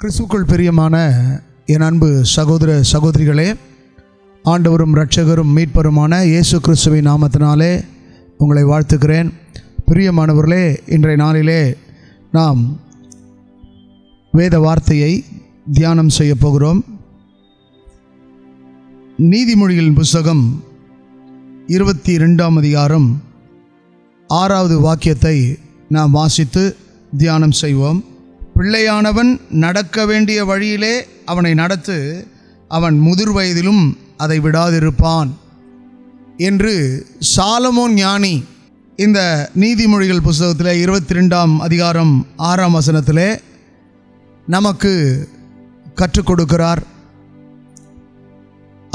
கிறிஸ்துவுக்குள் பிரியமான என் அன்பு சகோதர சகோதரிகளே, ஆண்டவரும் இரட்சகரும் மீட்பருமான இயேசு கிறிஸ்துவின் நாமத்தினாலே உங்களை வாழ்த்துக்கிறேன். பிரியமானவர்களே, இன்றைய நாளிலே நாம் வேத வார்த்தையை தியானம் செய்ய போகிறோம். நீதிமொழிகளின் புஸ்தகம் 22ஆம் அதிகாரம் 6வது வாக்கியத்தை நாம் வாசித்து தியானம் செய்வோம். பிள்ளையானவன் நடக்க வேண்டிய வழியிலே அவனை நடத்து, அவன் முதிர் வயதிலும் அதை விடாதிருப்பான் என்று சாலமோன் ஞானி இந்த நீதிமொழிகள் புஸ்தகத்தில் 22ஆம் அதிகாரம் 6ஆம் வசனத்திலே நமக்கு கற்றுக் கொடுக்கிறார்.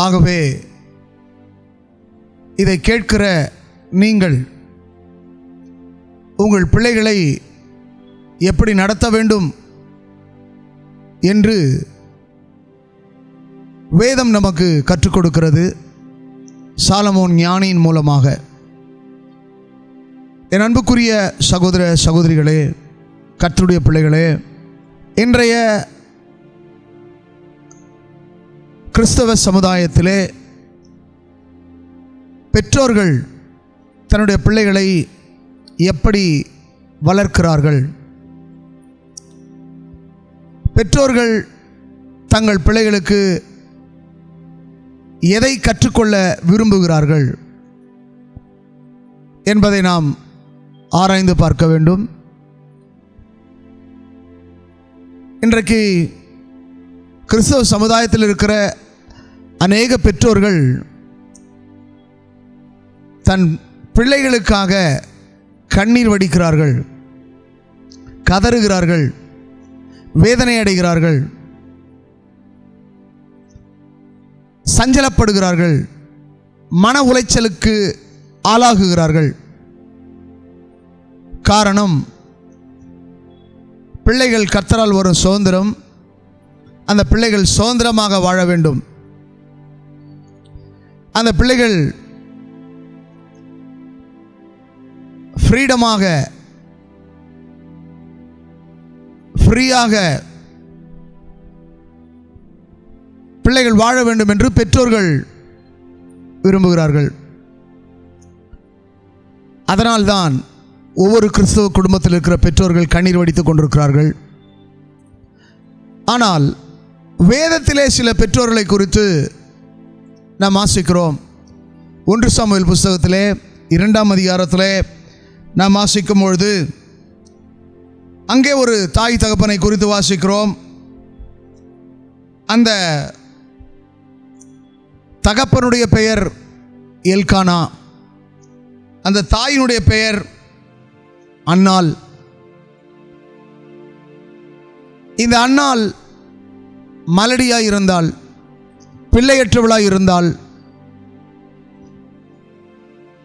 ஆகவே இதை கேட்கிற நீங்கள் உங்கள் பிள்ளைகளை எப்படி நடத்த வேண்டும் என்று வேதம் நமக்கு கற்றுக் கொடுக்கிறது சாலமோன் ஞானியின் மூலமாக. என் அன்புக்குரிய சகோதர சகோதரிகளே, கர்த்தருடைய பிள்ளைகளே, இன்றைய கிறிஸ்தவ சமுதாயத்திலே பெற்றோர்கள் தன்னுடைய பிள்ளைகளை எப்படி வளர்க்கிறார்கள்? பெற்றோர்கள் தங்கள் பிள்ளைகளுக்கு எதை கற்றுக்கொள்ள விரும்புகிறார்கள் என்பதை நாம் ஆராய்ந்து பார்க்க வேண்டும். இன்றைக்கு கிறிஸ்தவ சமுதாயத்தில் இருக்கிற அநேக பெற்றோர்கள் தன் பிள்ளைகளுக்காக கண்ணீர் வடிக்கிறார்கள், கதறுகிறார்கள், வேதனை அடைகிறார்கள், சஞ்சலப்படுகிறார்கள், மன உளைச்சலுக்கு ஆளாகுகிறார்கள். காரணம், பிள்ளைகள் கர்த்தரால் வரும் சுதந்திரம், அந்த பிள்ளைகள் சுதந்திரமாக வாழ வேண்டும். அந்த பிள்ளைகள் ஃப்ரீடமாக, ஃப்ரீயாக பிள்ளைகள் வாழ வேண்டும் என்று பெற்றோர்கள் விரும்புகிறார்கள். அதனால்தான் ஒவ்வொரு கிறிஸ்தவ குடும்பத்தில் இருக்கிற பெற்றோர்கள் கண்ணீர் வடித்துக் கொண்டிருக்கிறார்கள். ஆனால் வேதத்திலே சில பெற்றோர்களை குறித்து நாம் வாசிக்கிறோம். 1 சாமுவேல் புஸ்தகத்திலே 2ஆம் அதிகாரத்திலே நாம் வாசிக்கும் பொழுது அங்கே ஒரு தாய் தகப்பனை குறித்து வாசிக்கிறோம். அந்த தகப்பனுடைய பெயர் எல்கானா, அந்த தாயினுடைய பெயர் அன்னாள். இந்த அன்னாள் மலடியாய் இருந்தாள், பிள்ளையற்றவளாய் இருந்தாள்,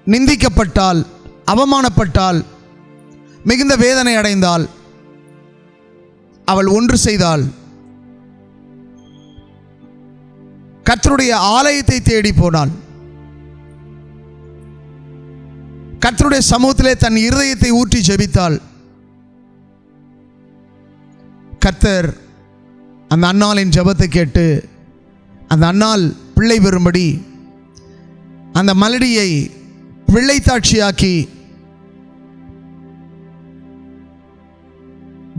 நிந்திக்கப்பட்டாள், அவமானப்பட்டாள், மிகுந்த வேதனை அடைந்தாள். அவள் ஒன்று செய்தாள், கர்த்தருடைய ஆலயத்தை தேடி போனாள். கர்த்தருடைய சமூகத்திலே தன் இருதயத்தை ஊற்றி ஜெபித்தாள். கர்த்தர் அந்த அன்னாளின் ஜெபத்தை கேட்டு அந்த அன்னாள் பிள்ளை பெறும்படி அந்த மலடியை பிள்ளை தாட்சியாக்கி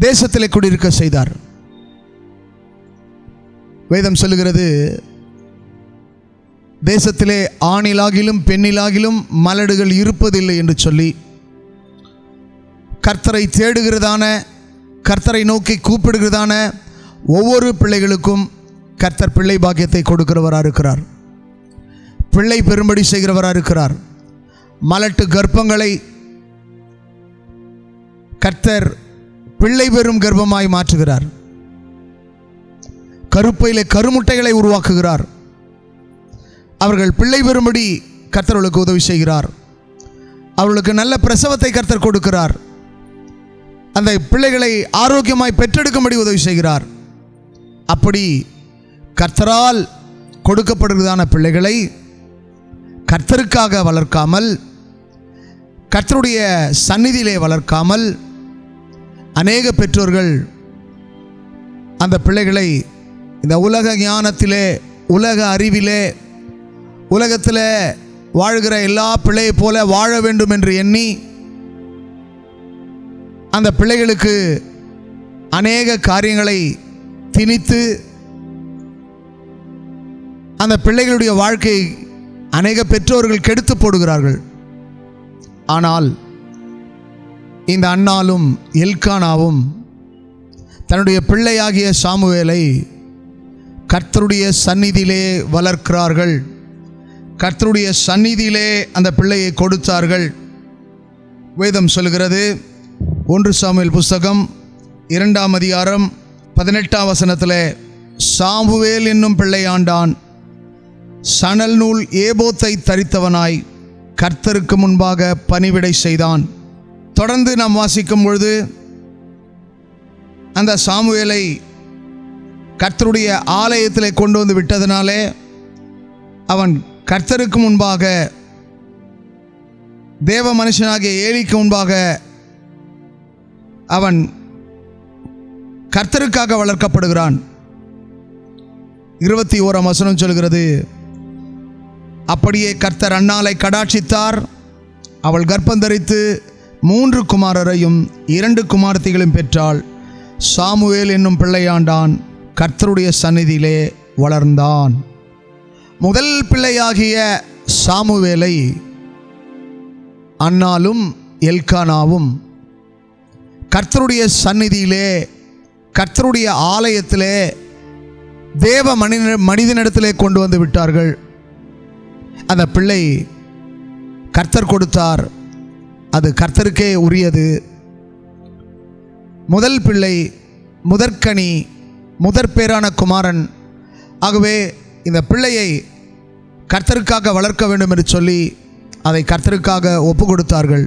தேசத்திலே குடியிருக்க செய்தார். வேதம் சொல்லுகிறது, தேசத்திலே ஆணிலாகிலும் பெண்ணிலாகிலும் மலடுகள் இருப்பதில்லை என்று சொல்லி, கர்த்தரை தேடுகிறதான, கர்த்தரை நோக்கி கூப்பிடுகிறதான ஒவ்வொரு பிள்ளைகளுக்கும் கர்த்தர் பிள்ளை பாக்கியத்தை கொடுக்கிறவராக இருக்கிறார், பிள்ளை பெறும்படி செய்கிறவராக இருக்கிறார். மலட்டு கர்ப்பங்களை கர்த்தர் பிள்ளை பெறும் கர்ப்பமாய் மாற்றுகிறார். கருப்பையிலே கருமுட்டைகளை உருவாக்குகிறார். அவர்கள் பிள்ளை பெறும்படி கர்த்தர்களுக்கு உதவி செய்கிறார். அவர்களுக்கு நல்ல பிரசவத்தை கர்த்தர் கொடுக்கிறார். அந்த பிள்ளைகளை ஆரோக்கியமாய் பெற்றெடுக்கும்படி உதவி செய்கிறார். அப்படி கர்த்தரால் கொடுக்கப்படுகிறதான பிள்ளைகளை கர்த்தருக்காக வளர்க்காமல், கர்த்தருடைய சந்நிதியிலே வளர்க்காமல் அநேக பெற்றோர்கள் அந்த பிள்ளைகளை இந்த உலக ஞானத்திலே, உலக அறிவிலே, உலகத்தில் வாழ்கிற எல்லா பிள்ளையை போல வாழ வேண்டும் என்று எண்ணி அந்த பிள்ளைகளுக்கு அநேக காரியங்களை திணித்து அந்த பிள்ளைகளுடைய வாழ்க்கை அநேக பெற்றோர்கள் கெடுத்து போடுகிறார்கள். ஆனால் இந்த அன்னாலும் எல்கானாவும் தன்னுடைய பிள்ளையாகிய சாமுவேலை கர்த்தருடைய சந்நிதியிலே வளர்க்கிறார்கள். கர்த்தருடைய சந்நிதியிலே அந்த பிள்ளையை கொடுத்தார்கள். வேதம் சொல்கிறது, 1 சாமுவேல் புஸ்தகம் 2ஆம் அதிகாரம் 18ஆம் வசனத்தில், சாமுவேல் என்னும் பிள்ளையாண்டான் சணல் நூல் ஏபோத்தை தரித்தவனாய் கர்த்தருக்கு முன்பாக பணிவிடை செய்தான். தொடர்ந்து நாம் வாசிக்கும் பொழுது அந்த சாமுவேலை கர்த்தருடைய ஆலயத்திலே கொண்டு வந்து விட்டதினாலே அவன் கர்த்தருக்கு முன்பாக, தேவ மனுஷனாகிய ஏலிக்கு முன்பாக அவன் கர்த்தருக்காக வளர்க்கப்படுகிறான். 21ஆம் வசனம் சொல்கிறது, அப்படியே கர்த்தர் அன்னாளை கடாட்சித்தார். அவள் கர்ப்பந்தரித்து 3 குமாரரையும் 2 குமாரத்திகளையும் பெற்றாள். சாமுவேல் என்னும் பிள்ளையாண்டான் கர்த்தருடைய சந்நிதியிலே வளர்ந்தான். முதல் பிள்ளையாகிய சாமுவேலை அன்னாலும் எல்கானாவும் கர்த்தருடைய சந்நிதியிலே, கர்த்தருடைய ஆலயத்திலே, தேவ மனிதனிடத்திலே கொண்டு வந்து விட்டார்கள். அந்த பிள்ளை கர்த்தர் கொடுத்தார், அது கர்த்தருக்கே உரியது. முதல் பிள்ளை, முதற்கனி, முதற்பேரான குமாரன். ஆகவே இந்த பிள்ளையை கர்த்தருக்காக வளர்க்க வேண்டும் என்று சொல்லி அதை கர்த்தருக்காக ஒப்பு கொடுத்தார்கள்.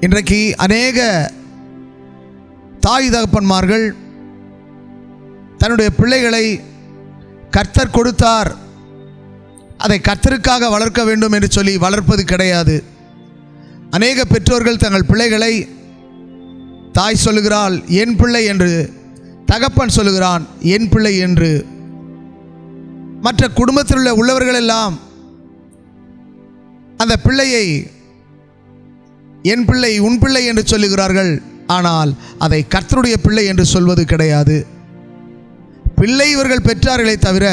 இன்றைக்கு அநேக தாய் தகப்பன்மார்கள் தன்னுடைய பிள்ளைகளை கர்த்தர் கொடுத்தார், அதை கர்த்தருக்காக வளர்க்க வேண்டும் என்று சொல்லி வளர்ப்பது கிடையாது. அநேக பெற்றோர்கள் தங்கள் பிள்ளைகளை, தாய் சொல்லுகிறாள் என் பிள்ளை என்று, தகப்பன் சொல்லுகிறான் என் பிள்ளை என்று, மற்ற குடும்பத்தில் உள்ளவர்கள் எல்லாம் அந்த பிள்ளையை என் பிள்ளை, உன் பிள்ளை என்று சொல்லுகிறார்கள். ஆனால் அதை கர்த்தருடைய பிள்ளை என்று சொல்வது கிடையாது. பிள்ளை இவர்கள் பெற்றார்களே தவிர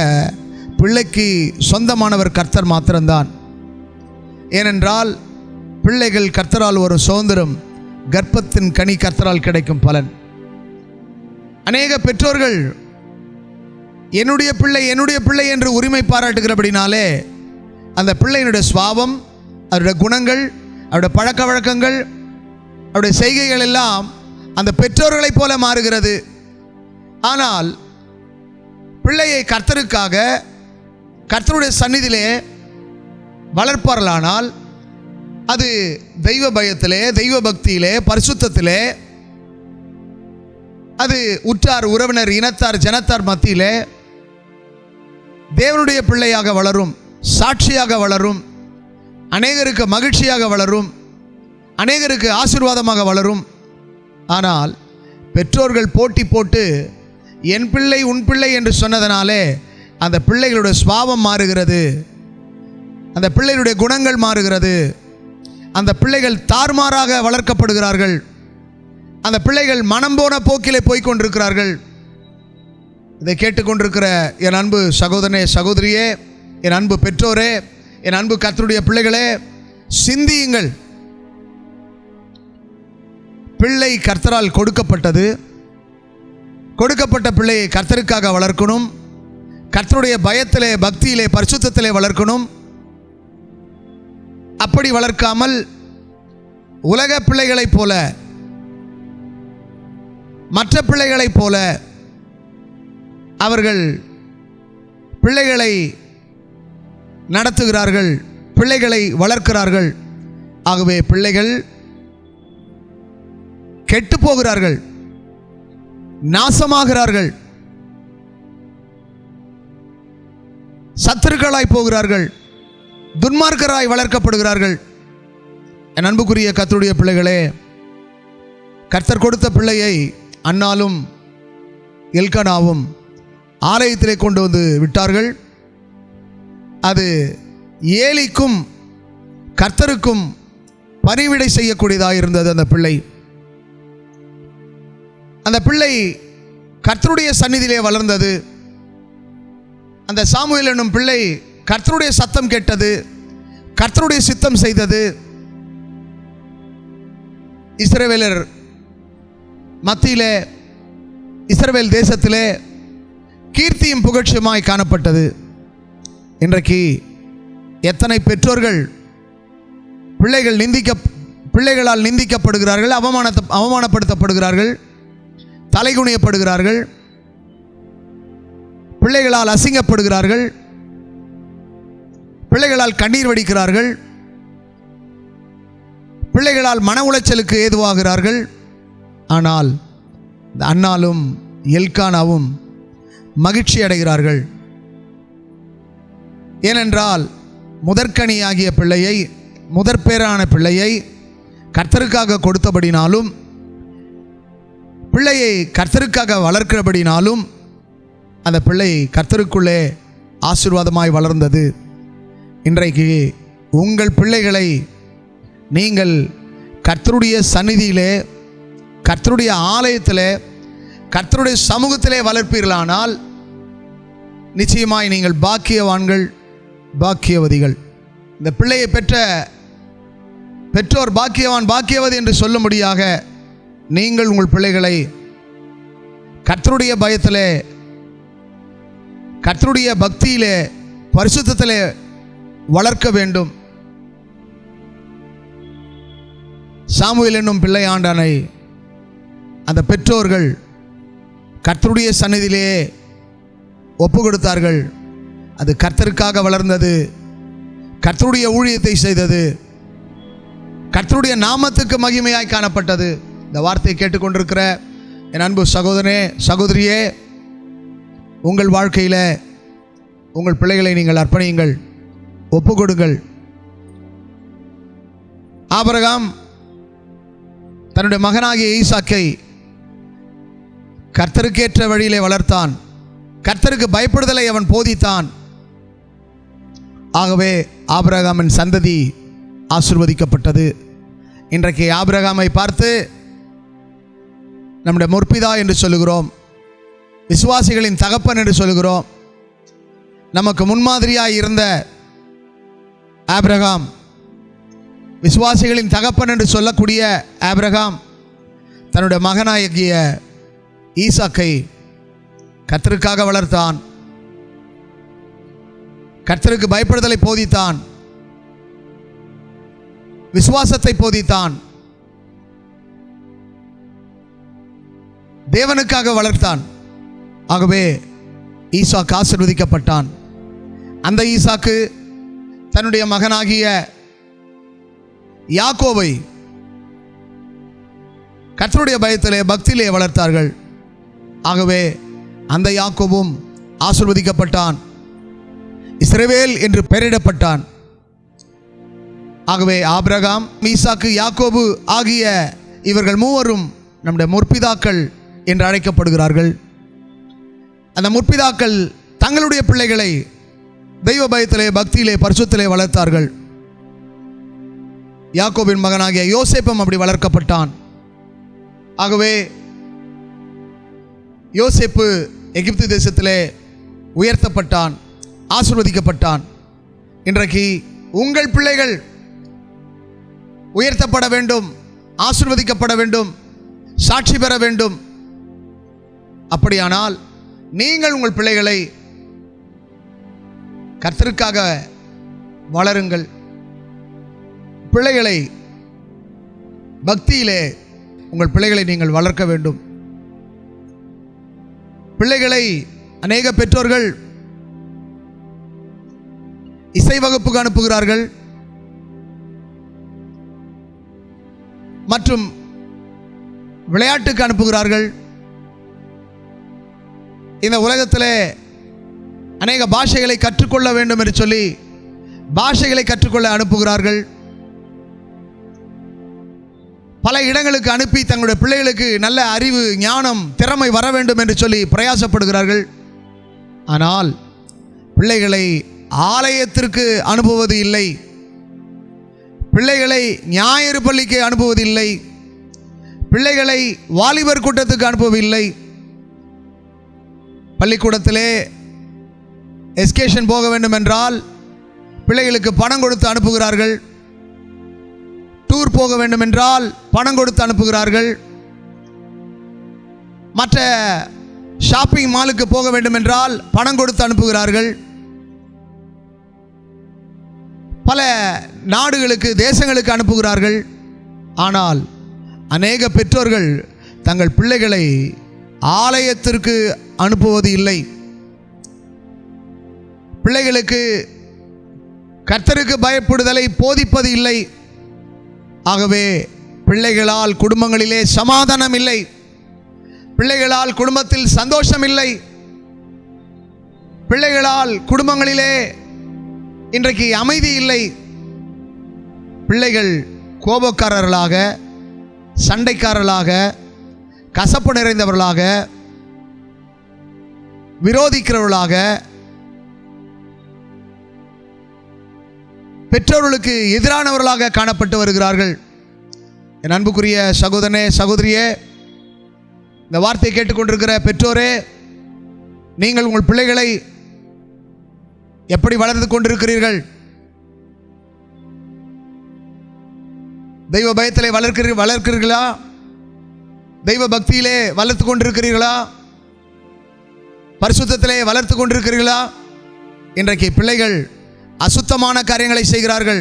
பிள்ளைக்கு சொந்தமானவர் கர்த்தர் மாத்திரம்தான். ஏனென்றால் பிள்ளைகள் கர்த்தரால் ஒரு சுதந்திரம், கர்ப்பத்தின் கனி கர்த்தரால் கிடைக்கும் பலன். அநேக பெற்றோர்கள் என்னுடைய பிள்ளை, என்னுடைய பிள்ளை என்று உரிமை பாராட்டுகிறபடினாலே அந்த பிள்ளையினுடைய சுபாவம், அவருடைய குணங்கள், அவருடைய பழக்க வழக்கங்கள், அவருடைய செய்கைகள் எல்லாம் அந்த பெற்றோர்களைப் போல மாறுகிறது. ஆனால் பிள்ளையை கர்த்தருக்காக, கர்த்தருடைய சந்நிதியிலே வளர்ப்பார்களானால் அது தெய்வ பயத்திலே, தெய்வ பக்தியிலே, பரிசுத்தத்திலே, அது உற்றார் உறவினர் இனத்தார் ஜனத்தார் மத்தியிலே தேவனுடைய பிள்ளையாக வளரும், சாட்சியாக வளரும், அநேகருக்கு மகிழ்ச்சியாக வளரும், அநேகருக்கு ஆசீர்வாதமாக வளரும். ஆனால் பெற்றோர்கள் போட்டி போட்டு என் பிள்ளை உன் பிள்ளை என்று சொன்னதனாலே அந்த பிள்ளைகளுடைய சுபாவம் மாறுகிறது, அந்த பிள்ளைகளுடைய குணங்கள் மாறுகிறது, அந்த பிள்ளைகள் தார்மாறாக வளர்க்கப்படுகிறார்கள், அந்த பிள்ளைகள் மனம் போன போக்கிலே போய்கொண்டிருக்கிறார்கள். இதை கேட்டுக்கொண்டிருக்கிற என் அன்பு சகோதரனே, சகோதரியே, என் அன்பு பெற்றோரே, என் அன்பு கர்த்தருடைய பிள்ளைகளே, சிந்தியுங்கள். பிள்ளை கர்த்தரால் கொடுக்கப்பட்டது. கொடுக்கப்பட்ட பிள்ளையை கர்த்தருக்காக வளர்க்கணும், கர்த்தருடைய பயத்திலே, பக்தியிலே, பரிசுத்தத்திலே வளர்க்கணும். அப்படி வளர்க்காமல் உலக பிள்ளைகளைப் போல, மற்ற பிள்ளைகளைப் போல அவர்கள் பிள்ளைகளை நடத்துகிறார்கள், பிள்ளைகளை வளர்க்கிறார்கள். ஆகவே பிள்ளைகள் கெட்டு போகிறார்கள், நாசமாகிறார்கள், சத்துருக்களாய் போகிறார்கள், துன்மார்க்கராய் வளர்க்கப்படுகிறார்கள். என் அன்புக்குரிய கர்த்தருடைய பிள்ளைகளே, கர்த்தர் கொடுத்த பிள்ளையை அன்னாலும் எல்கானாவும் ஆலயத்திலே கொண்டு வந்து விட்டார்கள். அது ஏலிக்கும் கர்த்தருக்கும் பணிவிடை செய்யக்கூடியதாக இருந்தது. அந்த பிள்ளை கர்த்தருடைய சந்நிதியிலே வளர்ந்தது. அந்த சாமுவேல் என்னும் பிள்ளை கர்த்தருடைய சத்தம் கேட்டது, கர்த்தருடைய சித்தம் செய்தது. இஸ்ரவேலர் மத்தியிலே, இஸ்ரவேல் தேசத்திலே கீர்த்தியும் புகழ்ச்சியுமாய் காணப்பட்டது. இன்றைக்கு எத்தனை பெற்றோர்கள் பிள்ளைகளால் நிந்திக்கப்படுகிறார்கள், அவமானப்படுத்தப்படுகிறார்கள், தலைகுனியப்படுகிறார்கள், பிள்ளைகளால் அசிங்கப்படுகிறார்கள், பிள்ளைகளால் கண்ணீர் வடிக்கிறார்கள், பிள்ளைகளால் மன உளைச்சலுக்கு ஏதுவாகிறார்கள். ஆனால் அன்னாலும் எல்கானாவும் மகிழ்ச்சி அடைகிறார்கள். ஏனென்றால் முதற்கனியாகிய பிள்ளையை, முதற்பேரான பிள்ளையை கர்த்தருக்காக கொடுத்தபடினாலும், பிள்ளையை கர்த்தருக்காக வளர்க்கிறபடினாலும் அந்த பிள்ளை கர்த்தருக்குள்ளே ஆசீர்வாதமாய் வளர்ந்தது. இன்றைக்கு உங்கள் பிள்ளைகளை நீங்கள் கர்த்தருடைய சந்நிதியிலே, கர்த்தருடைய ஆலயத்திலே, கர்த்தருடைய சமூகத்திலே வளர்ப்பீர்களானால் நிச்சயமாய் நீங்கள் பாக்கியவான்கள், பாக்கியவதிகள். இந்த பிள்ளையை பெற்ற பெற்றோர் பாக்கியவான், பாக்கியவதி என்று சொல்லும்படியாக நீங்கள் உங்கள் பிள்ளைகளை கர்த்தருடைய பயத்திலே, கர்த்தருடைய பக்தியிலே, பரிசுத்தத்திலே வளர்க்க வேண்டும். சாமுவேல் என்னும் பிள்ளை ஆண்டானை அந்த பெற்றோர்கள் கர்த்தருடைய சந்நிதியிலே ஒப்பு கொடுத்தார்கள். அது கர்த்தருக்காக வளர்ந்தது, கர்த்தருடைய ஊழியத்தை செய்தது, கர்த்தருடைய நாமத்துக்கு மகிமையாய் காணப்பட்டது. இந்த வார்த்தையை கேட்டுக்கொண்டிருக்கிற என் அன்பு சகோதரனே, சகோதரியே, உங்கள் வாழ்க்கையில் உங்கள் பிள்ளைகளை நீங்கள் அர்ப்பணியுங்கள், ஒப்பு கொடுங்கள். ஆபிரகாம் தன்னுடைய மகனாகிய ஈசாக்கை கர்த்தருக்கேற்ற வழியிலே வளர்த்தான். கர்த்தருக்கு பயப்படுதலை அவன் போதித்தான். ஆகவே ஆபிரகாமின் சந்ததி ஆசீர்வதிக்கப்பட்டது. இன்றைக்கு ஆபிரகாமை பார்த்து நம்முடைய முற்பிதா என்று சொல்லுகிறோம், விசுவாசிகளின் தகப்பன் என்று சொல்லுகிறோம். நமக்கு முன்மாதிரியாய் இருந்த ஆபிரகாம், விசுவாசிகளின் தகப்பன் என்று சொல்லக்கூடிய ஆபிரகாம் தன்னுடைய மகனாகிய ஈசாக்கை கர்த்தருக்காக வளர்த்தான், கர்த்தருக்கு பயப்படுதலை போதித்தான், விசுவாசத்தை போதித்தான், தேவனுக்காக வளர்த்தான். ஆகவே ஈசாக்கு ஆசீர்வதிக்கப்பட்டான். அந்த ஈசாக்கு தன்னுடைய மகனாகிய யாக்கோபை கர்த்தருடைய பயத்திலே, பக்தியிலே வளர்த்தார்கள். ஆகவே அந்த யாக்கோபும் ஆசீர்வதிக்கப்பட்டான், இஸ்ரவேல் என்று பெயரிடப்பட்டான். ஆகவே ஆபிரகாம், ஈசாக்கு, யாக்கோபு ஆகிய இவர்கள் மூவரும் நம்முடைய முற்பிதாக்கள் என்று அழைக்கப்படுகிறார்கள். அந்த முற்பிதாக்கள் தங்களுடைய பிள்ளைகளை தெய்வ பயத்திலே, பக்தியிலே, பரிசுத்திலே வளர்த்தார்கள். யாக்கோபின் மகனாகிய யோசேப்பும் அப்படி வளர்க்கப்பட்டான். ஆகவே யோசேப்பு எகிப்து தேசத்திலே உயர்த்தப்பட்டான், ஆசீர்வதிக்கப்பட்டான். இன்றைக்கு உங்கள் பிள்ளைகள் உயர்த்தப்பட வேண்டும், ஆசீர்வதிக்கப்பட வேண்டும், சாட்சி பெற வேண்டும். அப்படியானால் நீங்கள் உங்கள் பிள்ளைகளை கர்த்தருக்காக வளருங்கள். பிள்ளைகளை பக்தியிலே உங்கள் பிள்ளைகளை நீங்கள் வளர்க்க வேண்டும். பிள்ளைகளை அநேக பெற்றோர்கள் இசை வகுப்புக்கு அனுப்புகிறார்கள் மற்றும் விளையாட்டுக்கு அனுப்புகிறார்கள். இந்த உலகத்திலே அநேக பாஷைகளை கற்றுக்கொள்ள வேண்டும் என்று சொல்லி பாஷைகளை கற்றுக்கொள்ள அனுப்புகிறார்கள். பல இடங்களுக்கு அனுப்பி தங்களுடைய பிள்ளைகளுக்கு நல்ல அறிவு, ஞானம், திறமை வர வேண்டும் என்று சொல்லி பிரயாசப்படுகிறார்கள். ஆனால் பிள்ளைகளை ஆலயத்திற்கு அனுப்புவது இல்லை, பிள்ளைகளை ஞாயிறு பள்ளிக்கு அனுப்புவதில்லை, பிள்ளைகளை வாலிபர் கூட்டத்துக்கு அனுப்பவில்லை. பள்ளிக்கூடத்திலே எஸ்கேஷன் போக வேண்டும் என்றால் பிள்ளைகளுக்கு பணம் கொடுத்து அனுப்புகிறார்கள். டூர் போக வேண்டும் என்றால் பணம் கொடுத்து அனுப்புகிறார்கள். மற்ற ஷாப்பிங் மாலுக்கு போக வேண்டும் என்றால் பணம் கொடுத்து அனுப்புகிறார்கள். பல நாடுகளுக்கு, தேசங்களுக்கு அனுப்புகிறார்கள். ஆனால் அநேக பெற்றோர்கள் தங்கள் பிள்ளைகளை ஆலயத்திற்கு அனுப்புவது இல்லை. பிள்ளைகளுக்கு கர்த்தருக்கு பயப்படுதலை போதிப்பது இல்லை. ஆகவே பிள்ளைகளால் குடும்பங்களிலே சமாதானம் இல்லை, பிள்ளைகளால் குடும்பத்தில் சந்தோஷம் இல்லை, பிள்ளைகளால் குடும்பங்களிலே இன்றைக்கு அமைதி இல்லை. பிள்ளைகள் கோபக்காரர்களாக, சண்டைக்காரர்களாக, கசப்பு நிறைந்தவர்களாக, விரோதிக்கிறவர்களாக, பெற்றோர்களுக்கு எதிரானவர்களாக காணப்பட்டு வருகிறார்கள். என் அன்புக்குரிய சகோதரனே, சகோதரியே, இந்த வார்த்தையை கேட்டுக்கொண்டிருக்கிற பெற்றோரே, நீங்கள் உங்கள் பிள்ளைகளை எப்படி வளர்த்து கொண்டிருக்கிறீர்கள்? தெய்வ பயத்திலே வளர்க்கிறீர்களா? தெய்வ பக்தியிலே வளர்த்து கொண்டிருக்கிறீர்களா? பரிசுத்தத்திலே வளர்த்து கொண்டிருக்கிறீர்களா? இன்றைக்கு பிள்ளைகள் அசுத்தமான காரியங்களை செய்கிறார்கள்,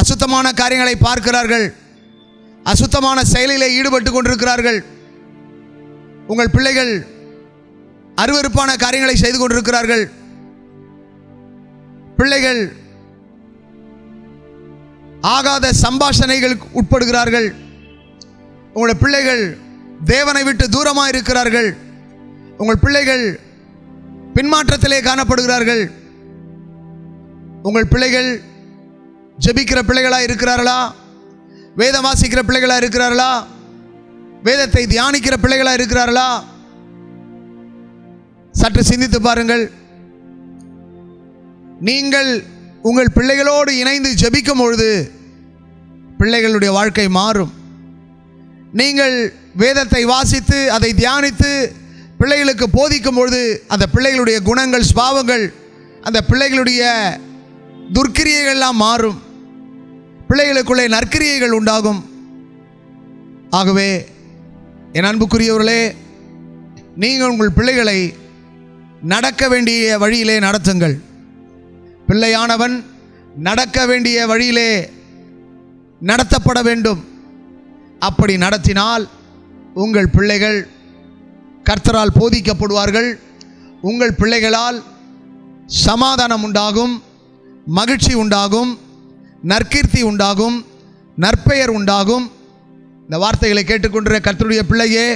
அசுத்தமான காரியங்களை பார்க்கிறார்கள், அசுத்தமான செயலிலே ஈடுபட்டு கொண்டிருக்கிறார்கள். உங்கள் பிள்ளைகள் அருவருப்பான காரியங்களை செய்து கொண்டிருக்கிறார்கள். பிள்ளைகள் ஆகாத சம்பாஷணைகளுக்கு உட்படுகிறார்கள். உங்கள் பிள்ளைகள் தேவனை விட்டு தூரமாக இருக்கிறார்கள். உங்கள் பிள்ளைகள் பின்மாற்றத்திலே காணப்படுகிறார்கள். உங்கள் பிள்ளைகள் ஜெபிக்கிற பிள்ளைகளாக இருக்கிறார்களா? வேதம் வாசிக்கிற பிள்ளைகளாக இருக்கிறார்களா? வேதத்தை தியானிக்கிற பிள்ளைகளாக இருக்கிறார்களா? சற்று சிந்தித்து பாருங்கள். நீங்கள் உங்கள் பிள்ளைகளோடு இணைந்து ஜெபிக்கும் பொழுது பிள்ளைகளுடைய வாழ்க்கை மாறும். நீங்கள் வேதத்தை வாசித்து அதை தியானித்து பிள்ளைகளுக்கு போதிக்கும் பொழுது அந்த பிள்ளைகளுடைய குணங்கள், சுபாவங்கள், அந்த பிள்ளைகளுடைய துர்க்கிரியைகள் எல்லாம் மாறும். பிள்ளைகளுக்குள்ளே நற்கிரியைகள் உண்டாகும். ஆகவே என் அன்புக்குரியவர்களே, நீங்கள் உங்கள் பிள்ளைகளை நடக்க வேண்டிய வழியிலே நடத்துங்கள். பிள்ளையானவன் நடக்க வேண்டிய வழியிலே நடத்தப்பட வேண்டும். அப்படி நடத்தினால் உங்கள் பிள்ளைகள் கர்த்தரால் போதிக்கப்படுவார்கள். உங்கள் பிள்ளைகளால் சமாதானம் உண்டாகும், மகிழ்ச்சி உண்டாகும், நற்கீர்த்தி உண்டாகும், நற்பெயர் உண்டாகும். இந்த வார்த்தைகளை கேட்டுக்கொண்டிருக்கிற கர்த்தருடைய பிள்ளையே,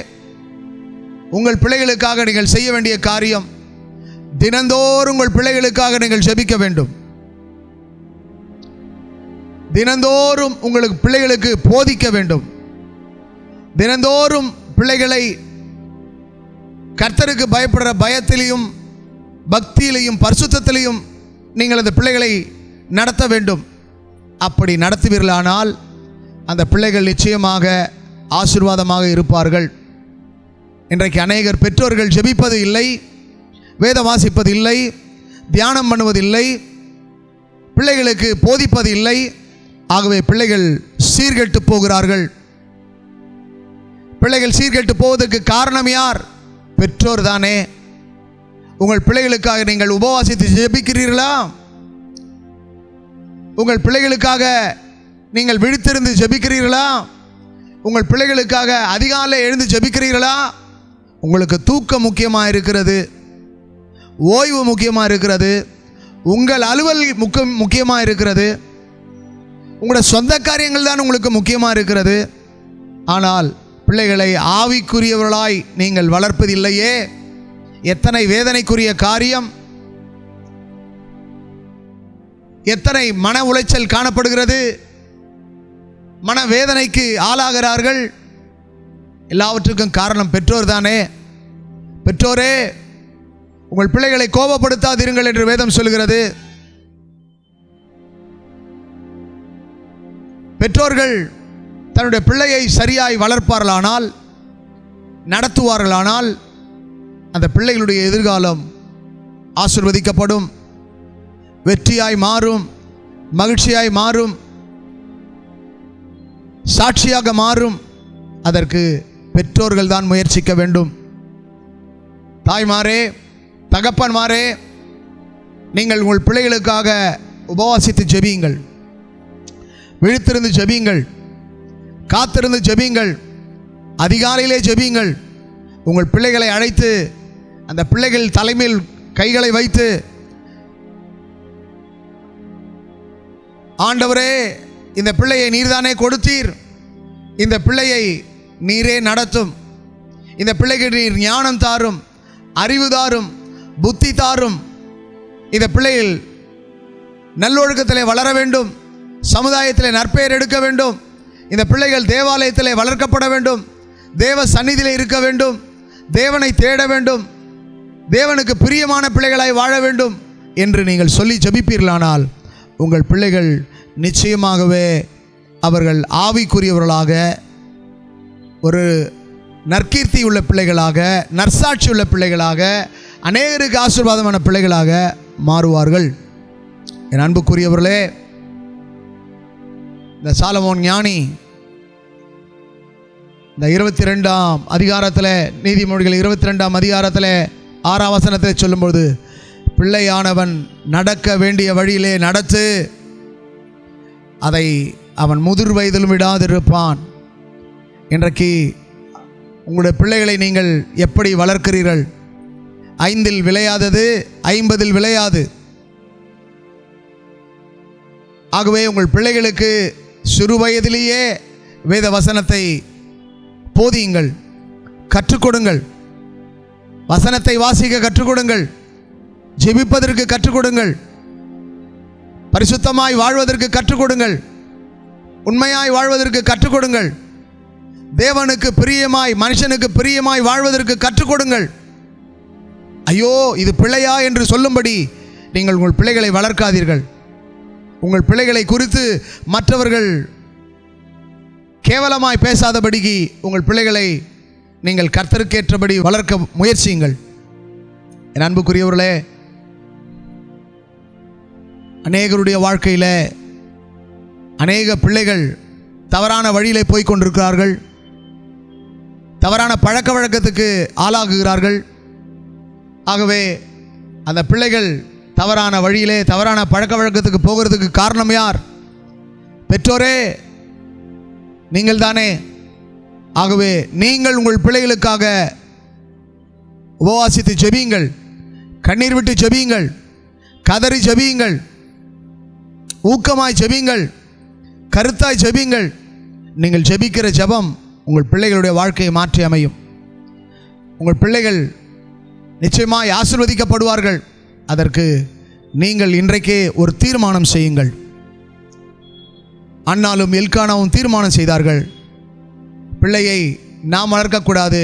உங்கள் பிள்ளைகளுக்காக நீங்கள் செய்ய வேண்டிய காரியம், தினந்தோறும் உங்கள் பிள்ளைகளுக்காக நீங்கள் ஜெபிக்க வேண்டும். தினந்தோறும் உங்களுக்கு பிள்ளைகளுக்கு போதிக்க வேண்டும். தினந்தோறும் பிள்ளைகளை கர்த்தருக்கு பயப்படுற பயத்திலையும் பக்தியிலையும் பரிசுத்தத்திலையும் நீங்கள் அந்த பிள்ளைகளை நடத்த வேண்டும். அப்படி நடத்துவீர்களானால் அந்த பிள்ளைகள் நிச்சயமாக ஆசீர்வாதமாக இருப்பார்கள். இன்றைக்கு அநேகர் பெற்றோர்கள் ஜெபிப்பது இல்லை, வேதம் வாசிப்பது இல்லை, தியானம் பண்ணுவதில்லை, பிள்ளைகளுக்கு போதிப்பது இல்லை. ஆகவே பிள்ளைகள் சீர்கெட்டு போகிறார்கள். பிள்ளைகள் சீர்கெட்டு போவதற்கு காரணம் யார்? பெற்றோர் தானே. உங்கள் பிள்ளைகளுக்காக நீங்கள் உபவாசித்து ஜெபிக்கிறீர்களா? உங்கள் பிள்ளைகளுக்காக நீங்கள் விழித்திருந்து ஜெபிக்கிறீர்களா? உங்கள் பிள்ளைகளுக்காக அதிகாலை எழுந்து ஜெபிக்கிறீர்களா? உங்களுக்கு தூக்கம் முக்கியமாக இருக்கிறது, ஓய்வு முக்கியமாக இருக்கிறது, உங்கள் அலுவல் முக்கியமாக இருக்கிறது, உங்களுடைய சொந்த காரியங்கள் தான் உங்களுக்கு முக்கியமாக இருக்கிறது. ஆனால் பிள்ளைகளை ஆவிக்குரியவர்களாய் நீங்கள் வளர்ப்பதில்லையே. எத்தனை வேதனைக்குரிய காரியம், எத்தனை மன உளைச்சல் காணப்படுகிறது. மனவேதனைக்கு ஆளாகிறார்கள். எல்லாவற்றுக்கும் காரணம் பெற்றோர் தானே. பெற்றோரே, உங்கள் பிள்ளைகளை கோபப்படுத்தாதீர்கள் என்று வேதம் சொல்கிறது. பெற்றோர்கள் தன்னுடைய பிள்ளையை சரியாய் வளர்ப்பார்களானால், நடத்துவார்களானால், அந்த பிள்ளைகளுடைய எதிர்காலம் ஆசீர்வதிக்கப்படும், வெற்றியாய் மாறும், மகிழ்ச்சியாய் மாறும், சாட்சியாக மாறும். அதற்கு பெற்றோர்கள் தான் முயற்சிக்க வேண்டும். தாய்மாரே, தகப்பன்மாரே, நீங்கள் உங்கள் பிள்ளைகளுக்காக உபவாசித்து ஜெபியுங்கள், விழித்திருந்து ஜெபியுங்கள், காத்திருந்து ஜெபியுங்கள், அதிகாலையிலே ஜெபியுங்கள். உங்கள் பிள்ளைகளை அழைத்து அந்த பிள்ளைகள் தலைமையில் கைகளை வைத்து, ஆண்டவரே, இந்த பிள்ளையை நீர்தானே கொடுத்தீர், இந்த பிள்ளையை நீரே நடத்தும், இந்த பிள்ளைக்கு நீர் ஞானம் தாரும், அறிவு தாரும், புத்தி தாரும், இந்த பிள்ளைகள் நல்லொழுக்கத்திலே வளர வேண்டும், சமுதாயத்திலே நற்பெயர் எடுக்க வேண்டும், இந்த பிள்ளைகள் தேவாலயத்திலே வளர்க்கப்பட வேண்டும், தேவ சந்நிதியிலே இருக்க வேண்டும், தேவனை தேட வேண்டும், தேவனுக்கு பிரியமான பிள்ளைகளாய் வாழ வேண்டும் என்று நீங்கள் சொல்லி ஜெபிப்பீர்களானால் உங்கள் பிள்ளைகள் நிச்சயமாகவே அவர்கள் ஆவிக்குரியவர்களாக, ஒரு நற்கீர்த்தி உள்ள பிள்ளைகளாக, நற்சாட்சி உள்ள பிள்ளைகளாக, அநேகருக்கு ஆசீர்வாதமான பிள்ளைகளாக மாறுவார்கள். என் அன்புக்குரியவர்களே, இந்த சாலமோன் ஞானி இந்த 22ஆம் அதிகாரத்தில், நீதிமொழிகள் 22ஆம் அதிகாரத்தில் 6ஆம் வசனத்தை சொல்லும்போது, பிள்ளையானவன் நடக்க வேண்டிய வழியிலே நடத்து, அதை அவன் முதிர் வயதிலும் விடாதிருப்பான். இன்றைக்கு உங்களுடைய பிள்ளைகளை நீங்கள் எப்படி வளர்க்கிறீர்கள்? 5இல் விளையாதது 50இல் விளையாது. ஆகவே உங்கள் பிள்ளைகளுக்கு சிறு வயதிலேயே வேத வசனத்தை போதியுங்கள், கற்றுக் கொடுங்கள், வசனத்தை வாசிக்க கற்றுக் கொடுங்கள், ஜெபிப்பதற்கு கற்றுக் கொடுங்கள், பரிசுத்தமாய் வாழ்வதற்கு கற்றுக் கொடுங்கள், உண்மையாய் வாழ்வதற்கு கற்றுக் கொடுங்கள், தேவனுக்கு பிரியமாய், மனுஷனுக்கு பிரியமாய் வாழ்வதற்கு கற்றுக் கொடுங்கள். ஐயோ, இது பிள்ளையா என்று சொல்லும்படி நீங்கள் உங்கள் பிள்ளைகளை வளர்க்காதீர்கள். உங்கள் பிள்ளைகளை குறித்து மற்றவர்கள் கேவலமாய் பேசாதபடிக்கு உங்கள் பிள்ளைகளை நீங்கள் கர்த்தருக்கேற்றபடி வளர்க்க முயற்சியுங்கள். என் அன்புக்குரியவர்களே, அநேகருடைய வாழ்க்கையில் அநேக பிள்ளைகள் தவறான வழியிலே போய் கொண்டிருக்கிறார்கள், தவறான பழக்க வழக்கத்துக்கு ஆளாகுகிறார்கள். ஆகவே அந்த பிள்ளைகள் தவறான வழியிலே, தவறான பழக்க வழக்கத்துக்கு போகிறதுக்கு காரணம் யார்? பெற்றோரே, நீங்கள் தானே. ஆகவே நீங்கள் உங்கள் பிள்ளைகளுக்காக உபவாசித்து ஜெபியுங்கள், கண்ணீர் விட்டு ஜெபியுங்கள், கதறி ஜெபியுங்கள், ஊக்கமாய் ஜெபியுங்கள், கருத்தாய் ஜெபியுங்கள். நீங்கள் ஜெபிக்கிற ஜெபம் உங்கள் பிள்ளைகளுடைய வாழ்க்கையை மாற்றி அமையும். உங்கள் பிள்ளைகள் நிச்சயமாய் ஆசீர்வதிக்கப்படுவார்கள். அதற்கு நீங்கள் இன்றைக்கே ஒரு தீர்மானம் செய்யுங்கள். அன்னாலும் எல்கானாவும் தீர்மானம் செய்தார்கள், பிள்ளையை நாம் வளர்க்கக்கூடாது,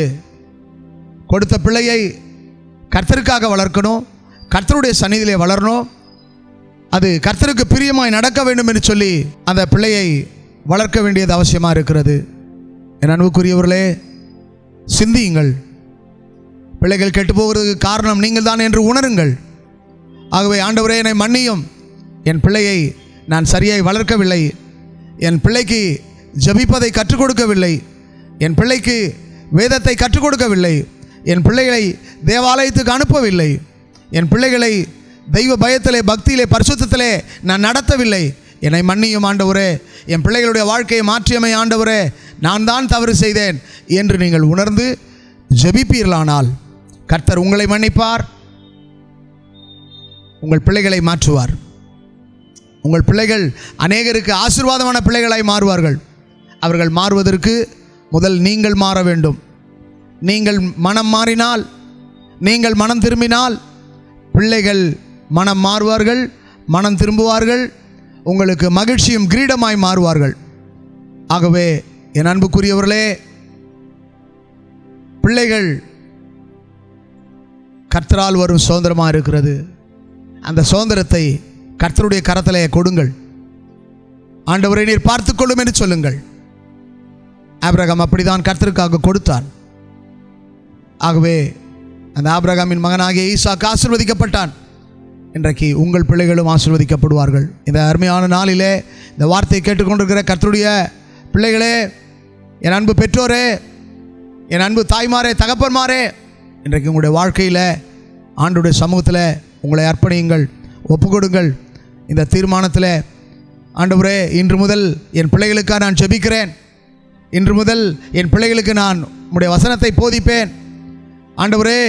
கொடுத்த பிள்ளையை கர்த்தருக்காக வளர்க்கணும், கர்த்தருடைய சந்நிதியிலே வளரணும், அது கர்த்தருக்கு பிரியமாய் நடக்க வேண்டும் என்று சொல்லி அந்த பிள்ளையை வளர்க்க வேண்டியது அவசியமாக இருக்கிறது. என் அன்புக்குரியவர்களே, சிந்தியுங்கள். பிள்ளைகள் கெட்டு போகிறதுக்கு காரணம் நீங்கள் தான் என்று உணருங்கள். ஆகவே ஆண்டவரே, என்னை மன்னியும், என் பிள்ளையை நான் சரியாய் வளர்க்கவில்லை, என் பிள்ளைக்கு ஜெபிப்பதை கற்றுக் கொடுக்கவில்லை, என் பிள்ளைக்கு வேதத்தை கற்றுக் கொடுக்கவில்லை, என் பிள்ளைகளை தேவாலயத்துக்கு அனுப்பவில்லை, என் பிள்ளைகளை தெய்வ பயத்திலே, பக்தியிலே, பரிசுத்தத்திலே நான் நடத்தவில்லை. என்னை மன்னியும் ஆண்டவரே, என் பிள்ளைகளுடைய வாழ்க்கையை மாற்றியமை ஆண்டவரே, நான் தான் தவறு செய்தேன் என்று நீங்கள் உணர்ந்து ஜெபிப்பீர்களானால் கர்த்தர் உங்களை மன்னிப்பார், உங்கள் பிள்ளைகளை மாற்றுவார். உங்கள் பிள்ளைகள் அநேகருக்கு ஆசீர்வாதமான பிள்ளைகளாய் மாறுவார்கள். அவர்கள் மாறுவதற்கு முதல் நீங்கள் மாற வேண்டும். நீங்கள் மனம் மாறினால், நீங்கள் மனம் திரும்பினால் பிள்ளைகள் மனம் மாறுவார்கள், மனம் திரும்புவார்கள், உங்களுக்கு மகிழ்ச்சியும் கிரீடமாய் மாறுவார்கள். ஆகவே என் அன்புக்குரியவர்களே, பிள்ளைகள் கர்த்தரால் வரும் சுதந்திரமாக இருக்கிறது. அந்த சுதந்திரத்தை கர்த்தருடைய கரத்திலே கொடுங்கள். ஆண்டவரை நீர் பார்த்துக்கொள்ளும் என்று சொல்லுங்கள். ஆபிரகாம் அப்படிதான் கர்த்தருக்காக கொடுத்தான். ஆகவே அந்த ஆபிரகாமின் மகனாகிய ஈசாக்கு ஆசீர்வதிக்கப்பட்டான். இன்றைக்கு உங்கள் பிள்ளைகளும் ஆசீர்வதிக்கப்படுவார்கள். இந்த அருமையான நாளிலே இந்த வார்த்தையை கேட்டுக்கொண்டிருக்கிற கர்த்தருடைய பிள்ளைகளே, என் அன்பு பெற்றோரே, என் அன்பு தாய்மாரே, தகப்பன்மாரே, இன்றைக்கு உங்களுடைய வாழ்க்கையில் ஆண்டவருடைய சமூகத்தில் உங்களை அர்ப்பணியுங்கள், ஒப்புக்கொடுங்கள். இந்த தீர்மானத்தில், ஆண்டவரே, இன்று முதல் என் பிள்ளைகளுக்காக நான் ஜெபிக்கிறேன். இன்று முதல் என் பிள்ளைகளுக்கு நான் உம்முடைய வசனத்தை போதிப்பேன். ஆண்டவரே,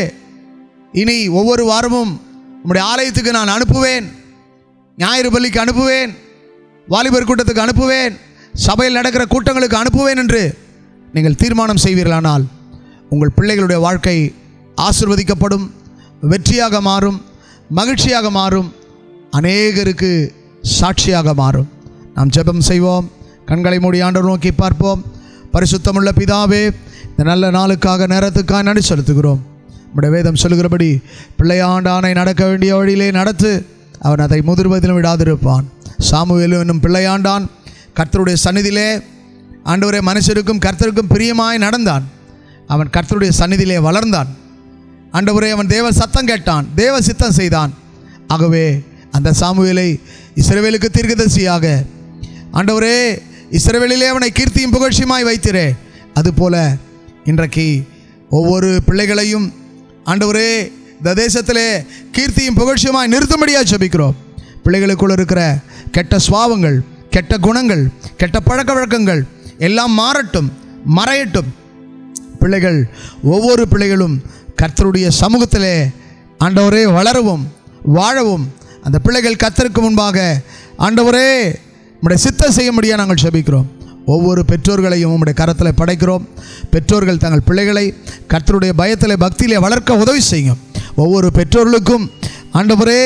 இனி ஒவ்வொரு வாரமும் உம்முடைய ஆலயத்துக்கு நான் அனுப்புவேன், ஞாயிறு பள்ளிக்கு அனுப்புவேன், வாலிபர் கூட்டத்துக்கு அனுப்புவேன், சபையில் நடக்கிற கூட்டங்களுக்கு அனுப்புவேன் என்று நீங்கள் தீர்மானம் செய்வீர்களானால் உங்கள் பிள்ளைகளுடைய வாழ்க்கை ஆசீர்வதிக்கப்படும், வெற்றியாக மாறும், மகிழ்ச்சியாக மாறும், அநேகருக்கு சாட்சியாக மாறும். நாம் ஜெபம் செய்வோம். கண்களை மூடி ஆண்டவர் நோக்கி பார்ப்போம். பரிசுத்தமுள்ள பிதாவே, இந்த நல்ல நாளுக்காக நேரத்துக்காக நன்றி செலுத்துகிறோம். நம்முடைய வேதம் சொல்லுகிறபடி பிள்ளையாண்டானை நடக்க வேண்டிய வழியிலே நடத்து, அவன் அதை முதிர்வதிலும் விடாதிருப்பான். சாமுவேல் என்னும் பிள்ளையாண்டான் கர்த்தருடைய சந்நிதியிலே, ஆண்டவரே, மனுஷருக்கும் கர்த்தருக்கும் பிரியமாய் நடந்தான். அவன் கர்த்தருடைய சந்நிதியிலே வளர்ந்தான். ஆண்டவரே, அவன் தேவ சத்தம் கேட்டான், தேவ சித்தம் செய்தான். ஆகவே அந்த சாமுவேலை இஸ்ரவேலுக்கு தீர்க்கதரிசியாக, ஆண்டவரே, இஸ்ரவேலிலே அவனை கீர்த்தியும் புகழ்ச்சியுமாய் வைத்திரே. அதுபோல இன்றைக்கு ஒவ்வொரு பிள்ளைகளையும் ஆண்டவரே இந்த தேசத்திலே கீர்த்தியும் புகழ்ச்சியுமாய் நிறுத்தும்படியாக ஜெபிக்கிறோம். பிள்ளைகளுக்குள்ள இருக்கிற கெட்ட சுபாவங்கள், கெட்ட குணங்கள், கெட்ட பழக்க வழக்கங்கள் எல்லாம் மாறட்டும், மறையட்டும். பிள்ளைகள், ஒவ்வொரு பிள்ளைகளும் கர்த்தருடைய சமூகத்திலே ஆண்டவரே வளரவும் வாழவும், அந்த பிள்ளைகள் கர்த்தருக்கு முன்பாக ஆண்டவரே உம்முடைய சித்தம் செய்ய முடியாது நாங்கள் ஜெபிக்கிறோம். ஒவ்வொரு பெற்றோர்களையும் உம்முடைய கரத்தில் படைக்கிறோம். பெற்றோர்கள் தங்கள் பிள்ளைகளை கர்த்தருடைய பயத்திலே பக்தியிலே வளர்க்க உதவி செய்யும். ஒவ்வொரு பெற்றோர்களுக்கும் ஆண்டவரே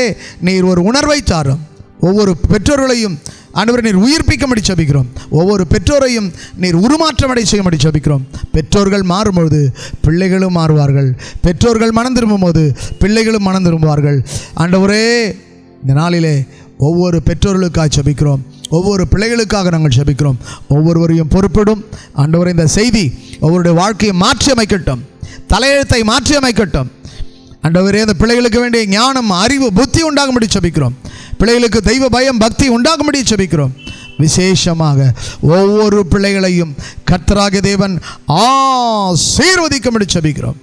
நீர் ஒரு உணர்வை தாரும். ஒவ்வொரு பெற்றோர்களையும் ஆண்டவரே நீர் உயிர்ப்பிக்கும்படி ஜெபிக்கிறோம். ஒவ்வொரு பெற்றோரையும் நீர் உருமாற்றமடை செய்யும்படி ஜெபிக்கிறோம். பெற்றோர்கள் மாறும்போது பிள்ளைகளும் மாறுவார்கள். பெற்றோர்கள் மனம் திரும்பும்போது பிள்ளைகளும் மனம் திரும்புவார்கள். ஆண்டவரே, இந்த நாளிலே ஒவ்வொரு பெற்றோர்களுக்காக ஜெபிக்கிறோம். ஒவ்வொரு பிள்ளைகளுக்காக நாங்கள் ஜெபிக்கிறோம். ஒவ்வொருவரையும் பொறுப்பிடும். ஆண்டவரே, இந்த செய்தி ஒவ்வொருடைய வாழ்க்கையை மாற்றி அமைக்கட்டும், தலையெழுத்தை மாற்றி அமைக்கட்டும். ஆண்டவரே, அந்த பிள்ளைகளுக்கு வேண்டிய ஞானம், அறிவு, புத்தி உண்டாகும்படி ஜெபிக்கிறோம். பிள்ளைகளுக்கு தெய்வ பயம், பக்தி உண்டாகும்படி ஜெபிக்கிறோம். விசேஷமாக ஒவ்வொரு பிள்ளைகளையும் கர்த்தராகிய தேவன் ஆசீர்வதிக்கும்படி ஜெபிக்கிறோம்.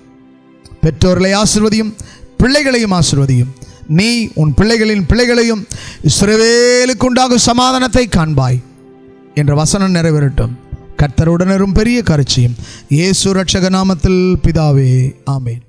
பெற்றோர்களை ஆசீர்வதியும், பிள்ளைகளையும் ஆசீர்வதியும். நீ உன் பிள்ளைகளின் பிள்ளைகளையும் இஸ்ரவேலுக்கு உண்டாகும் சமாதானத்தை காண்பாய் என்ற வசனம் நிறைவேறட்டும். கர்த்தருடனும் பெரிய கருச்சியும் இயேசு ரட்சக நாமத்தில் பிதாவே, ஆமென்.